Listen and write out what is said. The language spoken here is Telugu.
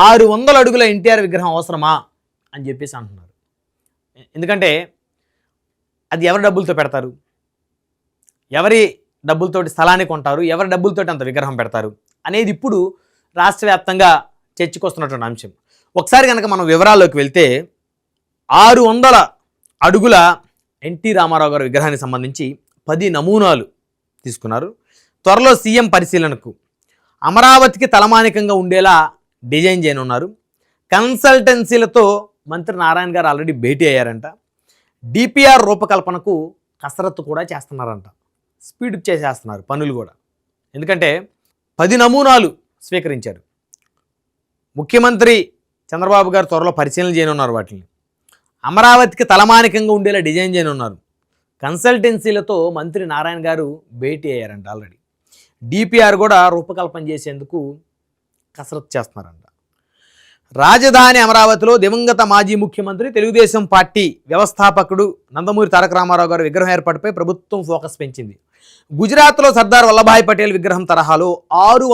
600 అడుగుల ఎన్టీఆర్ విగ్రహం అవసరమా అని చెప్పేసి అంటున్నారు. ఎందుకంటే అది ఎవరి డబ్బులతో పెడతారు, ఎవరి డబ్బులతోటి స్థలాన్ని కొంటారు, ఎవరి డబ్బులతోటి అంత విగ్రహం పెడతారు అనేది ఇప్పుడు రాష్ట్ర వ్యాప్తంగా చర్చకొస్తున్నటువంటి అంశం. ఒకసారి కనుక మనం వివరాల్లోకి వెళ్తే 600 అడుగుల ఎన్టీ రామారావు గారి విగ్రహానికి సంబంధించి 10 నమూనాలు తీసుకున్నారు. త్వరలో సీఎం పరిశీలనకు అమరావతికి తలమానికంగా ఉండేలా డిజైన్ చేయనున్నారు. కన్సల్టెన్సీలతో మంత్రి నారాయణ గారు ఆల్రెడీ భేటీ అయ్యారంట. డిపిఆర్ రూపకల్పనకు కసరత్తు కూడా చేస్తున్నారంట. స్పీడప్ చేసేస్తున్నారు పనులు కూడా. ఎందుకంటే 10 నమూనాలు స్వీకరించారు. ముఖ్యమంత్రి చంద్రబాబు గారు త్వరలో పరిశీలన చేయనున్నారు. వాటిని అమరావతికి తలమానికంగా ఉండేలా డిజైన్ చేయనున్నారు. కన్సల్టెన్సీలతో మంత్రి నారాయణ గారు భేటీ అయ్యారంట ఆల్రెడీ. డిపిఆర్ కూడా రూపకల్పన చేసేందుకు కసరత్తు చేస్తున్నారంట. రాజధాని అమరావతిలో దివంగత మాజీ ముఖ్యమంత్రి తెలుగుదేశం పార్టీ వ్యవస్థాపకుడు నందమూరి తారక రామారావు గారి విగ్రహం ఏర్పాటుపై ప్రభుత్వం ఫోకస్ పెంచింది. గుజరాత్లో సర్దార్ వల్లభాయ్ పటేల్ విగ్రహం తరహాలో 600